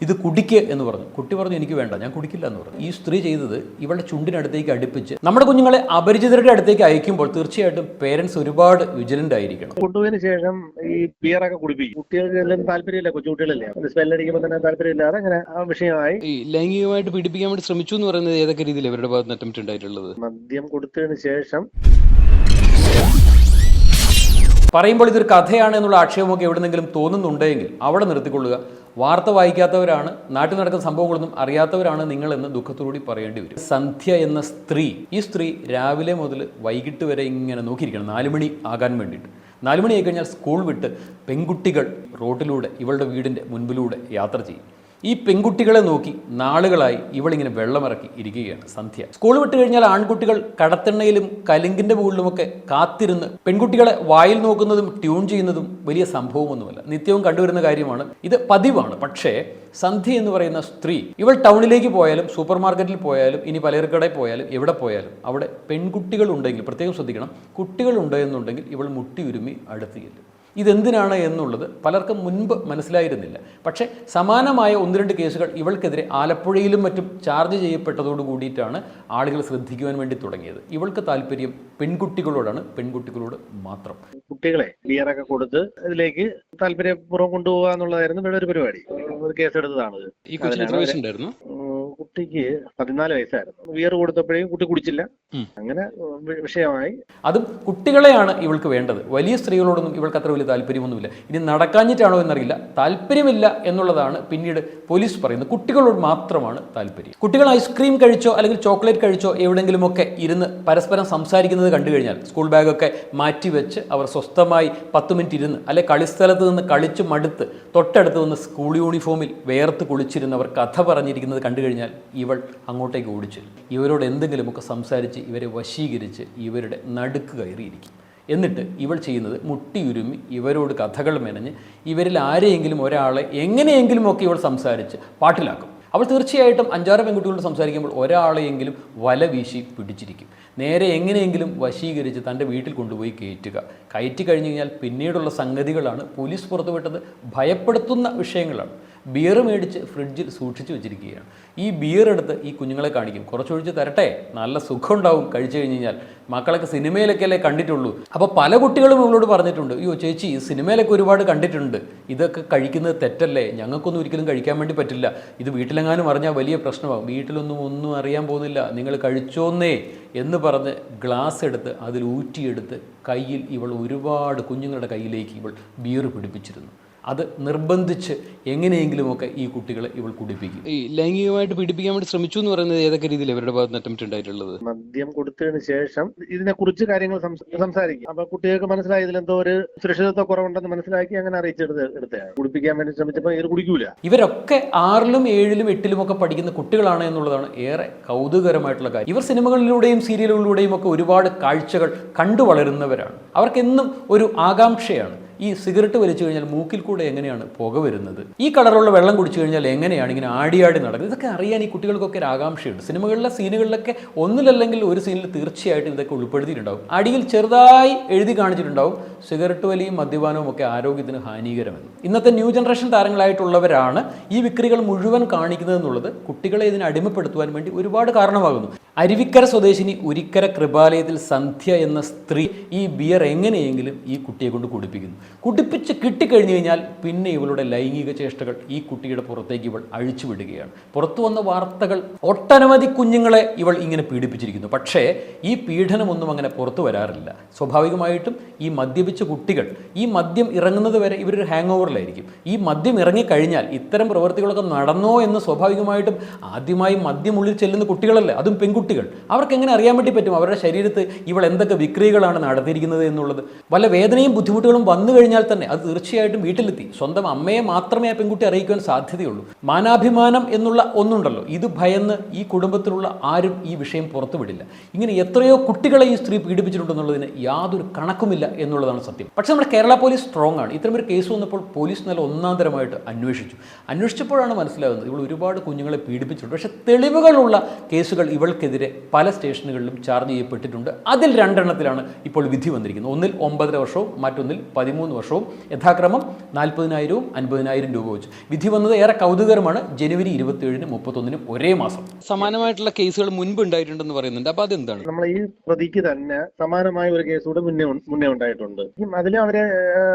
ഇത് കുടിക്ക് എന്ന് പറഞ്ഞു. കുട്ടി പറഞ്ഞു എനിക്ക് വേണ്ട, ഞാൻ കുടിക്കില്ല എന്ന് പറഞ്ഞു. ഈ സ്ത്രീ ചെയ്തത് ഇവളുടെ ചുണ്ടിനടുത്തേക്ക് അടുപ്പിച്ച് നമ്മുടെ കുഞ്ഞുങ്ങളെ അപരിചിതരുടെ അടുത്തേക്ക് അയക്കുമ്പോൾ തീർച്ചയായിട്ടും പേരൻസ് ഒരുപാട് വിജിലന്റ് ആയിരിക്കണം. കൊണ്ടുപോയതിനു ശേഷം ഈ ബിയറൊക്കെ കുടിപ്പിക്കും. കുട്ടികൾക്ക് എല്ലാം താല്പര്യമില്ല, കൊച്ചുകുട്ടികളല്ലേ, സ്മെല്ലടിക്കുമ്പോൾ തന്നെ താല്പര്യമില്ലാതെ അങ്ങനെ ആ വിഷയമായി. ഈ ലൈംഗികമായിട്ട് പീഡിപ്പിക്കാൻ വേണ്ടി ശ്രമിച്ചു എന്ന് പറയുന്നത് ഏതൊക്കെ രീതിയിൽ അവരുടെ ഭാഗത്ത് അറ്റംപ്റ്റ് ഉണ്ടായിട്ടുള്ളത്? മദ്യം കൊടുത്തതിന് ശേഷം പറയുമ്പോൾ ഇതൊരു കഥയാണ് എന്നുള്ള ആക്ഷേപമൊക്കെ എവിടെന്നെങ്കിലും തോന്നുന്നുണ്ടെങ്കിൽ അവിടെ നിർത്തിക്കൊള്ളുക. വാർത്ത വായിക്കാത്തവരാണ്, നാട്ടിൽ നടക്കുന്ന സംഭവങ്ങളൊന്നും അറിയാത്തവരാണ് നിങ്ങളെന്ന് ദുഃഖത്തോടുകൂടി പറയേണ്ടി വരും. സന്ധ്യ എന്ന സ്ത്രീ, ഈ സ്ത്രീ രാവിലെ മുതൽ വൈകിട്ട് വരെ ഇങ്ങനെ നോക്കിയിരിക്കണം 4 മണി ആകാൻ വേണ്ടിയിട്ട്. 4 മണി ആയി കഴിഞ്ഞാൽ സ്കൂൾ വിട്ട് പെൺകുട്ടികൾ റോഡിലൂടെ ഇവളുടെ വീടിൻ്റെ മുൻപിലൂടെ യാത്ര ചെയ്യും. ഈ പെൺകുട്ടികളെ നോക്കി നാളുകളായി ഇവളിങ്ങനെ വെള്ളമിറക്കി ഇരിക്കുകയാണ് സന്ധ്യ. സ്കൂൾ വിട്ട് കഴിഞ്ഞാൽ ആൺകുട്ടികൾ കടത്തെണ്ണയിലും കലുങ്കിൻ്റെ മുകളിലുമൊക്കെ കാത്തിരുന്ന് പെൺകുട്ടികളെ വായിൽ നോക്കുന്നതും ട്യൂൺ ചെയ്യുന്നതും വലിയ സംഭവമൊന്നുമല്ല, നിത്യവും കണ്ടുവരുന്ന കാര്യമാണ്. ഇത് പതിവാണ്. പക്ഷേ സന്ധ്യ എന്ന് പറയുന്ന സ്ത്രീ, ഇവൾ ടൗണിലേക്ക് പോയാലും സൂപ്പർ മാർക്കറ്റിൽ പോയാലും ഇനി പലചരക്കടയിൽ പോയാലും എവിടെ പോയാലും അവിടെ പെൺകുട്ടികൾ ഉണ്ടെങ്കിൽ പ്രത്യേകം ശ്രദ്ധിക്കണം, കുട്ടികളുണ്ട് എന്നുണ്ടെങ്കിൽ ഇവൾ മുട്ടി ഉരുമി അടുത്ത് ചെല്ലും. ഇതെന്തിനാണ് എന്നുള്ളത് പലർക്കും മുൻപ് മനസ്സിലായിരുന്നില്ല. പക്ഷേ സമാനമായ 1-2 കേസുകൾ ഇവൾക്കെതിരെ ആലപ്പുഴയിലും മറ്റും ചാർജ് ചെയ്യപ്പെട്ടതോടു കൂടിയിട്ടാണ് ആളുകൾ ശ്രദ്ധിക്കുവാൻ വേണ്ടി തുടങ്ങിയത്. ഇവൾക്ക് താല്പര്യം പെൺകുട്ടികളോടാണ്, പെൺകുട്ടികളോട് മാത്രം. കുട്ടികളെ ബിയറൊക്കെ കൊടുത്ത് ഇതിലേക്ക് താല്പര്യപൂർവ്വം കൊണ്ടുപോകുക എന്നുള്ളതായിരുന്നു ഇവിടെ ഒരു പരിപാടി. ഒരു കേസെടുത്തതാണ്. ഈ കൊച്ചിന് എത്ര വയസ്സുണ്ടായിരുന്നു? കുട്ടിക്ക് 14 വയസ്സായിരുന്നു. ബിയർ കൊടുത്തപ്പോഴേക്കും കുട്ടി കുടിച്ചില്ല, അങ്ങനെ വിഷയമായി. അതും കുട്ടികളെയാണ് ഇവൾക്ക് വേണ്ടത്. വലിയ സ്ത്രീകളോടൊന്നും ഇവൾക്ക് അത്ര വലിയ താല്പര്യമൊന്നുമില്ല. ഇനി നടക്കാഞ്ഞിട്ടാണോ എന്നറിയില്ല, താല്പര്യമില്ല എന്നുള്ളതാണ് പിന്നീട് പോലീസ് പറയുന്നത്. കുട്ടികളോട് മാത്രമാണ് താല്പര്യം. കുട്ടികൾ ഐസ്ക്രീം കഴിച്ചോ അല്ലെങ്കിൽ ചോക്ലേറ്റ് കഴിച്ചോ എവിടെയെങ്കിലുമൊക്കെ ഇരുന്ന് പരസ്പരം സംസാരിക്കുന്നത് കണ്ടു കഴിഞ്ഞാൽ സ്കൂൾ ബാഗൊക്കെ മാറ്റിവെച്ച് അവർ സ്വസ്ഥമായി 10 മിനിറ്റ് ഇരുന്ന്, അല്ലെ കളിസ്ഥലത്ത് നിന്ന് കളിച്ച് മടുത്ത് തൊട്ടടുത്ത് നിന്ന് സ്കൂൾ യൂണിഫോമിൽ വേർത്ത് കുളിച്ചിരുന്നവർ കഥ പറഞ്ഞിരിക്കുന്നത് കണ്ടു കഴിഞ്ഞാൽ ഇവൾ അങ്ങോട്ടേക്ക് ഓടിച്ചു. ഇവരോട് എന്തെങ്കിലുമൊക്കെ സംസാരിച്ച് ഇവരെ വശീകരിച്ച് ഇവരുടെ നടുക്ക് കയറിയിരിക്കും. എന്നിട്ട് ഇവൾ ചെയ്യുന്നത് മുട്ടിയുരുമി ഇവരോട് കഥകൾ മെനഞ്ഞ് ഇവരിൽ ആരെയെങ്കിലും ഒരാളെ എങ്ങനെയെങ്കിലുമൊക്കെ ഇവൾ സംസാരിച്ച് പാട്ടിലാക്കും. അവൾ തീർച്ചയായിട്ടും 5-6 പെൺകുട്ടികളോട് സംസാരിക്കുമ്പോൾ ഒരാളെയെങ്കിലും വല വീശി പിടിച്ചിരിക്കും. നേരെ എങ്ങനെയെങ്കിലും വശീകരിച്ച് തൻ്റെ വീട്ടിൽ കൊണ്ടുപോയി കയറ്റുക. കയറ്റി കഴിഞ്ഞ് കഴിഞ്ഞാൽ പിന്നീടുള്ള സംഗതികളാണ് പോലീസ് പുറത്തുവിട്ടത്. ഭയപ്പെടുത്തുന്ന വിഷയങ്ങളാണ്. ബിയർ മേടിച്ച് ഫ്രിഡ്ജിൽ സൂക്ഷിച്ച് വെച്ചിരിക്കുകയാണ്. ഈ ബിയർ എടുത്ത് ഈ കുഞ്ഞുങ്ങളെ കാണിക്കും. കുറച്ചൊഴിച്ച് തരട്ടെ, നല്ല സുഖം ഉണ്ടാവും കഴിച്ചു കഴിഞ്ഞ് കഴിഞ്ഞാൽ. മക്കളൊക്കെ സിനിമയിലൊക്കെ അല്ലേ കണ്ടിട്ടുള്ളൂ. അപ്പോൾ പല കുട്ടികളും ഇവളോട് പറഞ്ഞിട്ടുണ്ട്, അയ്യോ ചേച്ചി സിനിമയിലൊക്കെ ഒരുപാട് കണ്ടിട്ടുണ്ട്, ഇതൊക്കെ കഴിക്കുന്നത് തെറ്റല്ലേ, ഞങ്ങൾക്കൊന്നും ഒരിക്കലും കഴിക്കാൻ വേണ്ടി പറ്റില്ല, ഇത് വീട്ടിലെങ്ങാനും അറിഞ്ഞാൽ വലിയ പ്രശ്നമാകും, ഒന്നും അറിയാൻ പോകുന്നില്ല, നിങ്ങൾ കഴിച്ചോന്നേ എന്ന് പറഞ്ഞ് ഗ്ലാസ് എടുത്ത് അതിൽ ഊറ്റിയെടുത്ത് കയ്യിൽ ഇവൾ ഒരുപാട് കുഞ്ഞുങ്ങളുടെ കയ്യിലേക്ക് ഇവൾ ബിയർ പിടിപ്പിച്ചിരുന്നു. അത് നിർബന്ധിച്ച് എങ്ങനെയെങ്കിലുമൊക്കെ ഈ കുട്ടികളെ ഇവൾ കുടിപ്പിക്കും. ഈ ലൈംഗികമായിട്ട് പീഡിപ്പിക്കാൻ വേണ്ടി ശ്രമിച്ചു എന്ന് പറയുന്നത് ഏതൊക്കെ രീതിയിൽ അവരുടെ ഭാഗത്ത് അറ്റംപ്റ്റ് ഉണ്ടായിട്ടുള്ളത്? മദ്യം കൊടുത്തതിന് ശേഷം ഇതിനെ കുറിച്ച് കാര്യങ്ങൾ സംസാരിക്കും. അപ്പൊ കുട്ടികൾക്ക് മനസ്സിലായി ഇതിലെന്തോ ഒരു സുരക്ഷിതത്വ കുറവുണ്ടെന്ന് മനസ്സിലാക്കി അങ്ങനെ അറിയിച്ചെടുത്തതാണ്. കുടിപ്പിക്കാൻ വേണ്ടി ശ്രമിച്ചപ്പോൾ ഇത് കുടിക്കൂല. ഇവരൊക്കെ 6-ലും 7-ലും 8-ലും ഒക്കെ പഠിക്കുന്ന കുട്ടികളാണ് എന്നുള്ളതാണ് ഏറെ കൗതുകരമായിട്ടുള്ള കാര്യം. ഇവർ സിനിമകളിലൂടെയും സീരിയലുകളിലൂടെയും ഒക്കെ ഒരുപാട് കാഴ്ചകൾ കണ്ടു വളരുന്നവരാണ്. അവർക്കെന്നും ഒരു ആകാംക്ഷയാണ്, ഈ സിഗരറ്റ് വലിച്ചു കഴിഞ്ഞാൽ മൂക്കിൽ കൂടെ എങ്ങനെയാണ് പുക വരുന്നത്, ഈ കളറുള്ള വെള്ളം കുടിച്ചു കഴിഞ്ഞാൽ എങ്ങനെയാണ് ഇങ്ങനെ ആടിയാടി നടക്കുന്നത്, ഇതൊക്കെ അറിയാൻ ഈ കുട്ടികൾക്കൊക്കെ ഒരു ആകാംക്ഷയുണ്ട്. സിനിമകളിലെ സീനുകളിലൊക്കെ ഒന്നിലല്ലെങ്കിൽ ഒരു സീനിൽ തീർച്ചയായിട്ടും ഇതൊക്കെ ഉൾപ്പെടുത്തിയിട്ടുണ്ടാവും. അടിയിൽ ചെറുതായി എഴുതി കാണിച്ചിട്ടുണ്ടാവും സിഗരറ്റ് വലിയും മദ്യപാനവും ഒക്കെ ആരോഗ്യത്തിന് ഹാനികരമെന്ന്. ഇന്നത്തെ ന്യൂ ജനറേഷൻ താരങ്ങളായിട്ടുള്ളവരാണ് ഈ വിക്രികൾ മുഴുവൻ കാണിക്കുന്നത് എന്നുള്ളത് കുട്ടികളെ ഇതിന് അടിമപ്പെടുത്തുവാൻ വേണ്ടി ഒരുപാട് കാരണമാകുന്നു. അരുവിക്കര സ്വദേശിനി ഉരിക്കര കൃപാലയത്തിൽ സന്ധ്യ എന്ന സ്ത്രീ ഈ ബിയർ എങ്ങനെയെങ്കിലും ഈ കുട്ടിയെ കൊണ്ട് കുടിപ്പിക്കുന്നു. കുടിപ്പിച്ച് കിട്ടിക്കഴിഞ്ഞു കഴിഞ്ഞാൽ പിന്നെ ഇവളുടെ ലൈംഗിക ചേഷ്ടകൾ ഈ കുട്ടിയുടെ പുറത്തേക്ക് ഇവൾ അഴിച്ചുവിടുകയാണ്. പുറത്തു വന്ന വാർത്തകൾ ഒട്ടനവധി കുഞ്ഞുങ്ങളെ ഇവൾ ഇങ്ങനെ പീഡിപ്പിച്ചിരിക്കുന്നു. പക്ഷേ ഈ പീഡനമൊന്നും അങ്ങനെ പുറത്തു വരാറില്ല. സ്വാഭാവികമായിട്ടും ഈ മദ്യപിച്ച കുട്ടികൾ ഈ മദ്യം ഇറങ്ങുന്നത് വരെ ഇവരൊരു ഹാങ് ഓവറിലായിരിക്കും. ഈ മദ്യം ഇറങ്ങിക്കഴിഞ്ഞാൽ ഇത്തരം പ്രവൃത്തികളൊക്കെ നടന്നോ എന്ന് സ്വാഭാവികമായിട്ടും ആദ്യമായി മദ്യമുള്ളിൽ ചെല്ലുന്ന കുട്ടികളല്ലേ, അതും പെൺകുട്ടികൾ. അവർക്ക് എങ്ങനെ അറിയാൻ വേണ്ടി പറ്റും അവരുടെ ശരീരത്ത് ഇവൾ എന്തൊക്കെ വിക്രികളാണ് നടത്തിയിരിക്കുന്നത് എന്നുള്ളത്? വല്ല വേദനയും ബുദ്ധിമുട്ടുകളും വന്നു കഴിഞ്ഞാൽ തന്നെ അത് തീർച്ചയായിട്ടും വീട്ടിലെത്തി സ്വന്തം അമ്മയെ മാത്രമേ ആ പെൺകുട്ടി അറിയിക്കുവാൻ സാധ്യതയുള്ളൂ. മാനാഭിമാനം എന്നുള്ള ഒന്നുണ്ടല്ലോ, ഇത് ഭയന്ന് ഈ കുടുംബത്തിലുള്ള ആരും ഈ വിഷയം പുറത്തുവിടില്ല. ഇങ്ങനെ എത്രയോ കുട്ടികളെ ഈ സ്ത്രീ പീഡിപ്പിച്ചിട്ടുണ്ടെന്നുള്ളതിന് യാതൊരു കണക്കുമില്ല എന്നുള്ളതാണ് സത്യം. പക്ഷേ നമ്മുടെ കേരള പോലീസ് സ്ട്രോങ് ആണ്. ഇത്തരമൊരു കേസ് വന്നപ്പോൾ പോലീസ് നല്ല ഒന്നാന്തരമായിട്ട് അന്വേഷിച്ചപ്പോഴാണ് മനസ്സിലാകുന്നത് ഇവൾ ഒരുപാട് കുഞ്ഞുങ്ങളെ പീഡിപ്പിച്ചിട്ടുണ്ട്. പക്ഷേ തെളിവുകളുള്ള കേസുകൾ ഇവൾക്കെതിരെ പല സ്റ്റേഷനുകളിലും ചാർജ് ചെയ്യപ്പെട്ടിട്ടുണ്ട്. അതിൽ 2 എണ്ണത്തിലാണ് ഇപ്പോൾ വിധി വന്നിരിക്കുന്നത്. ഒന്നിൽ 9.5 വർഷവും മറ്റൊന്നിൽ 13 33 വർഷവും യഥാക്രമം 40,000-വും 50,000 രൂപ വെച്ച്. വിധി വന്നത് ഏറെ കൗതുകരമാണ്. ജനുവരി 27-നും 31-നും ഒരേ മാസം. സമാനമായിട്ടുള്ള കേസുകൾ മുൻപ് ഉണ്ടായിട്ടുണ്ടെന്ന് പറയുന്നുണ്ട്. അപ്പൊ അതെന്താണ്? നമ്മൾ ഈ പ്രതിക്ക് തന്നെ സമാനമായ ഒരു കേസ് കൂടെ മുന്നേ ഉണ്ടായിട്ടുണ്ട്. അതിൽ അവരെ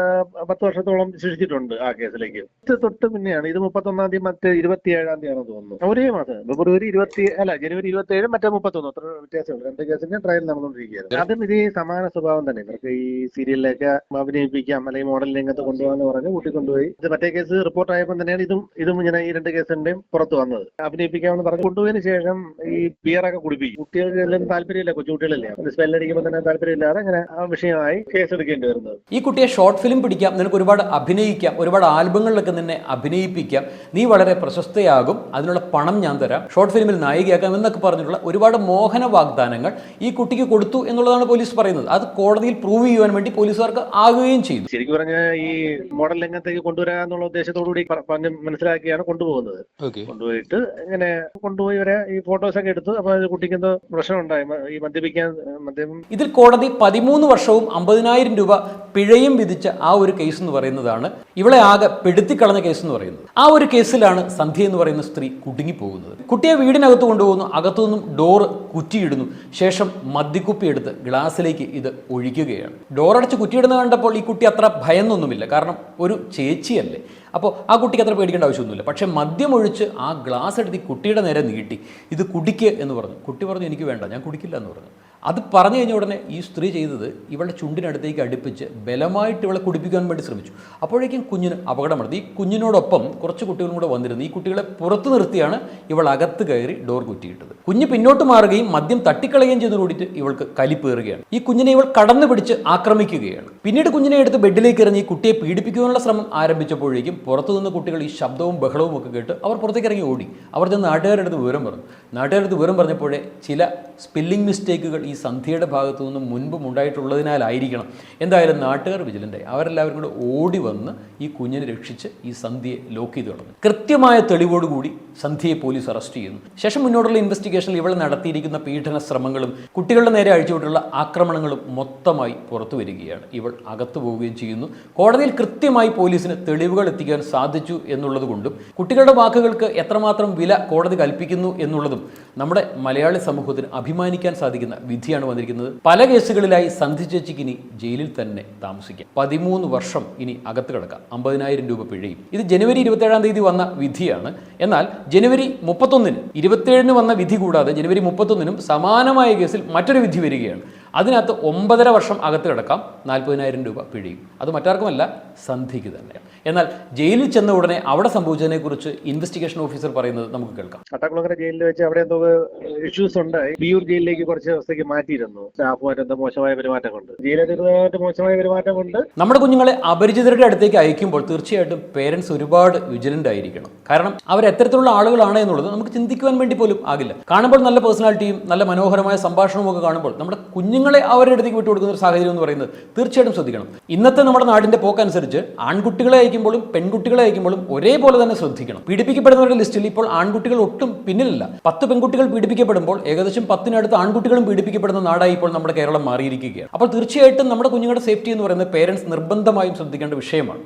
10 വർഷത്തോളം ശിക്ഷിച്ചിട്ടുണ്ട് ആ കേസിലേക്ക്. തൊട്ട് മുന്നെയാണ് ഇത്. 31-ാം തീയതി മറ്റേ 27-ാം തീയതി ആണെന്ന് തോന്നുന്നു. ഒരേ മാസം ജനുവരി 27 മറ്റേ 31. അത്ര വ്യത്യാസമുണ്ട്. 2 കേസിന്റെ ട്രയൽ നടന്നുകൊണ്ടിരിക്കുകയാണ്. അതും ഇത് സമാന സ്വഭാവം തന്നെ. ഇവർക്ക് ഈ സീരിയലിലൊക്കെ അഭിനയിപ്പിക്കാം അല്ലെങ്കിൽ മോഡൽ രംഗത്ത് കൊണ്ടുപോകാന്ന് പറഞ്ഞ് കൂട്ടിക്കൊണ്ടുപോയി. ഇത് മറ്റേ കേസ് റിപ്പോർട്ട് ആയപ്പോൾ തന്നെയാണ് ഇതും ഇങ്ങനെ ഈ 2 കേസിന്റെയും പുറത്ത് വന്നത്. അഭിനയിപ്പിക്കാമെന്ന് പറഞ്ഞ് കൊണ്ടുപോയതിനു ശേഷം ഈ ബിയറൊക്കെ കുടിപ്പിക്കും. കുട്ടികൾക്ക് എല്ലാം താല്പര്യമില്ല, കൊച്ചുകുട്ടികളല്ലേ, സ്മെല്ലടിക്കുമ്പോൾ തന്നെ താല്പര്യമില്ലാതെ അങ്ങനെ ആ വിഷയമായി കേസ് എടുക്കേണ്ടി വരുന്നത്. ഈ കുട്ടിയെ ഷോർട്ട് ഫിലിം പിടിക്കാം, നിനക്ക് ഒരുപാട് അഭിനയിക്കാം, ഒരുപാട് ആൽബങ്ങളിലൊക്കെ നിന്നെ അഭിനയിപ്പിക്കാം, നീ വളരെ പ്രശസ്തയാകും, അതിനുള്ള പണം ഞാൻ തരാം, ഷോർട്ട് ഫിലിമിൽ നായികയാക്കാം എന്നൊക്കെ പറഞ്ഞിട്ടുള്ള ഒരുപാട് മോഹന വാഗ്ദാനങ്ങൾ ഈ കുട്ടിക്ക് കൊടുത്തു എന്നുള്ളതാണ് പോലീസ് പറയുന്നത്. അത് കോടതിയിൽ പ്രൂവ് ചെയ്യുവാൻ വേണ്ടി പോലീസുകാർക്ക് ആകുകയും ചെയ്തു. ശരിക്കും പറഞ്ഞാൽ ഈ മോഡൽ രംഗത്തേക്ക് കൊണ്ടുവരാന്നുള്ള ഉദ്ദേശത്തോടുകൂടി പറഞ്ഞ് മനസ്സിലാക്കിയാണ് കൊണ്ടുപോകുന്നത്. കൊണ്ടുപോയിട്ട് ഇങ്ങനെ കൊണ്ടുപോയി വരെ ഈ ഫോട്ടോസ് ഒക്കെ എടുത്തു. അപ്പൊ കുട്ടിക്ക് എന്തോ പ്രശ്നം ഉണ്ടായി, ഈ മദ്യം. ഇതിൽ കോടതി 13 വർഷവും 50,000 രൂപ പിഴയും വിധിച്ച ആ ഒരു കേസ് എന്ന് പറയുന്നതാണ് ഇവളെ ആകെ പെടുത്തിക്കളഞ്ഞ കേസ് എന്ന് പറയുന്നത്. ആ ഒരു കേസിലാണ് സന്ധ്യ എന്ന് പറയുന്ന സ്ത്രീ കുടുങ്ങിപ്പോകുന്നത്. കുട്ടിയെ വീടിനകത്ത് കൊണ്ടുപോകുന്നു, അകത്തുനിന്നും ഡോറ് കുറ്റിയിടുന്നു, ശേഷം മദ്യക്കുപ്പി എടുത്ത് ഗ്ലാസ്സിലേക്ക് ഇത് ഒഴിക്കുകയാണ്. ഡോറടച്ച് കുറ്റിയിടുന്ന കണ്ടപ്പോൾ ഈ കുട്ടി അത്ര ഭയന്നൊന്നുമില്ല, കാരണം ഒരു ചേച്ചിയല്ലേ. അപ്പോൾ ആ കുട്ടിക്ക് അത്ര പേടിക്കേണ്ട ആവശ്യമൊന്നുമില്ല. പക്ഷേ മദ്യം ഒഴിച്ച് ആ ഗ്ലാസ് എടുത്ത് കുട്ടിയുടെ നേരെ നീട്ടി ഇത് കുടിക്കുക എന്ന് പറഞ്ഞു. കുട്ടി പറഞ്ഞു എനിക്ക് വേണ്ട, ഞാൻ കുടിക്കില്ല എന്ന് പറഞ്ഞു. അത് പറഞ്ഞു കഴിഞ്ഞ ഉടനെ ഈ സ്ത്രീ ചെയ്തത് ഇവളുടെ ചുണ്ടിനടുത്തേക്ക് അടുപ്പിച്ച് ബലമായിട്ട് ഇവളെ കുടിപ്പിക്കാൻ വേണ്ടി ശ്രമിച്ചു. അപ്പോഴേക്കും കുഞ്ഞിന് അപകടം നടത്തി. ഈ കുഞ്ഞിനോടൊപ്പം കുറച്ച് കുട്ടികളും കൂടെ വന്നിരുന്നു. ഈ കുട്ടികളെ പുറത്തു നിർത്തിയാണ് ഇവൾ അകത്ത് കയറി ഡോർ കുറ്റിയിട്ടത്. കുഞ്ഞ് പിന്നോട്ട് മാറുകയും മദ്യം തട്ടിക്കളയുകയും ചെയ്തു കൂടിയിട്ട് ഇവൾക്ക് കലിപ്പേറുകയാണ്. ഈ കുഞ്ഞിനെ ഇവൾ കടന്നു പിടിച്ച് ആക്രമിക്കുകയാണ്. പിന്നീട് കുഞ്ഞിനെ എടുത്ത് ബെഡിലേക്ക് ഇറങ്ങി ഈ കുട്ടിയെ പീഡിപ്പിക്കാനുള്ള ശ്രമം ആരംഭിച്ചപ്പോഴേക്കും പുറത്തുനിന്ന് കുട്ടികൾ ഈ ശബ്ദവും ബഹളവും ഒക്കെ കേട്ട് അവർ പുറത്തേക്ക് ഇറങ്ങി ഓടി. അവർ ചെന്ന് നാട്ടുകാരെടുത്ത് വിവരം പറഞ്ഞു. നാട്ടുകാരെടുത്ത് വിവരം പറഞ്ഞപ്പോഴേ ചില സ്പെല്ലിംഗ് മിസ്റ്റേക്കുകൾ ഈ സന്ധ്യയുടെ ഭാഗത്തു നിന്നും മുൻപും ഉണ്ടായിട്ടുള്ളതിനാലായിരിക്കണം. എന്തായാലും നാട്ടുകാർ വിജിലൻ്റായി. അവരെല്ലാവരും കൂടെ ഓടി വന്ന് ഈ കുഞ്ഞിനെ രക്ഷിച്ച് ഈ സന്ധ്യയെ ലോക്ക് ചെയ്ത് തുടങ്ങി. കൃത്യമായ തെളിവോടുകൂടി സന്ധ്യയെ പോലീസ് അറസ്റ്റ് ചെയ്യുന്നു. ശേഷം മുന്നോട്ടുള്ള ഇൻവെസ്റ്റിഗേഷനിൽ ഇവൾ നടത്തിയിരിക്കുന്ന പീഡന ശ്രമങ്ങളും കുട്ടികളുടെ നേരെ അഴിച്ചുവിട്ടുള്ള ആക്രമണങ്ങളും മൊത്തമായി പുറത്തു വരികയാണ്. ഇവൾ അകത്തു പോവുകയും ചെയ്യുന്നു. കോടതിയിൽ കൃത്യമായി പോലീസിന് തെളിവുകൾ എത്തിക്കാൻ സാധിച്ചു എന്നുള്ളത് കൊണ്ടും കുട്ടികളുടെ വാക്കുകൾക്ക് എത്രമാത്രം വില കോടതി കൽപ്പിക്കുന്നു എന്നുള്ളതും നമ്മുടെ മലയാളി സമൂഹത്തിന് അഭിമാനിക്കാൻ സാധിക്കുന്ന വിധിയാണ് വന്നിരിക്കുന്നത്. പല കേസുകളിലായി സന്ധ്യ ചേച്ചിക്ക് ഇനി ജയിലിൽ തന്നെ താമസിക്കാം. 13 വർഷം ഇനി അകത്ത് കിടക്കാം. 50,000 രൂപ പിഴയും. ഇത് ജനുവരി 27-ാം തീയതി വന്ന വിധിയാണ്. എന്നാൽ ജനുവരി 31-ന് 27-ന് വന്ന വിധി കൂടാതെ ജനുവരി 31-നും സമാനമായ കേസിൽ മറ്റൊരു വിധി വരികയാണ്. അതിനകത്ത് 9.5 വർഷം അകത്ത് കിടക്കാം, 40,000 രൂപ പിഴയും. അത് മറ്റാർക്കുമല്ല, സന്ധ്യയ്ക്ക് തന്നെയാണ്. എന്നാൽ ജയിലിൽ ചെന്ന ഉടനെ അവിടെ സംഭവിച്ചതിനെക്കുറിച്ച് ഇൻവെസ്റ്റിഗേഷൻ ഓഫീസർ പറയുന്നത് നമുക്ക് കേൾക്കാം. കട്ടക്കുളങ്ങര ജയിലിൽ വെച്ച് അവിടെ എന്തോ ഇഷ്യൂസ് ഉണ്ടായി. ബിയൂർ ജയിലിലേക്ക് കുറച്ച് ദിവസത്തേക്ക് മാറ്റിയിരുന്നു. സ്റ്റാഫുമായിട്ട് എന്തോ മോശമായ പെരുമാറ്റം കൊണ്ട്, ജയിലധികൃതമായിട്ട് മോശമായ പെരുമാറ്റം കൊണ്ട്. നമ്മുടെ കുഞ്ഞുങ്ങളെ അപരിചിതരുടെ അടുത്തേക്ക് അയക്കുമ്പോൾ തീർച്ചയായിട്ടും പേരൻസ് ഒരുപാട് വിജിലന്റ് ആയിരിക്കണം. കാരണം അവർ എത്തരത്തിലുള്ള ആളുകളാണ് എന്നുള്ളത് നമുക്ക് ചിന്തിക്കുവാൻ വേണ്ടി പോലും ആകില്ല. കാണുമ്പോൾ നല്ല പേഴ്സണാലിറ്റിയും നല്ല മനോഹരമായ സംഭാഷണവും ഒക്കെ കാണുമ്പോൾ നമ്മുടെ കുഞ്ഞുങ്ങളെ അവരുടെ അടുത്തേക്ക് വിട്ടുകൊടുക്കുന്ന ഒരു സാഹചര്യം എന്ന് പറയുന്നത് തീർച്ചയായിട്ടും ശ്രദ്ധിക്കണം. ഇന്നത്തെ നമ്മുടെ നാടിന്റെ പോക്കനുസരിച്ച് ആൺകുട്ടികളെ അയക്കുമ്പോഴും പെൺകുട്ടികളെ അയക്കുമ്പോഴും ഒരേപോലെ തന്നെ ശ്രദ്ധിക്കണം. പീഡിപ്പിക്കപ്പെടുന്നവരുടെ ലിസ്റ്റിൽ ഇപ്പോൾ ആൺകുട്ടികൾ ഒട്ടും പിന്നിലല്ല. 10 പെൺകുട്ടികൾ പീഡിപ്പിക്കപ്പെടുമ്പോൾ ഏകദേശം 10-നടുത്ത് ആൺകുട്ടികളും പീഡിപ്പിക്കപ്പെടുന്ന നാടായി ഇപ്പോൾ നമ്മുടെ കേരളം മാറിയിരിക്കുകയാണ്. അപ്പോൾ തീർച്ചയായിട്ടും നമ്മുടെ കുഞ്ഞുങ്ങളുടെ സേഫ്റ്റി എന്ന് പറയുന്നത് പേരൻസ് നിർബന്ധമായും ശ്രദ്ധിക്കേണ്ട വിഷയമാണ്.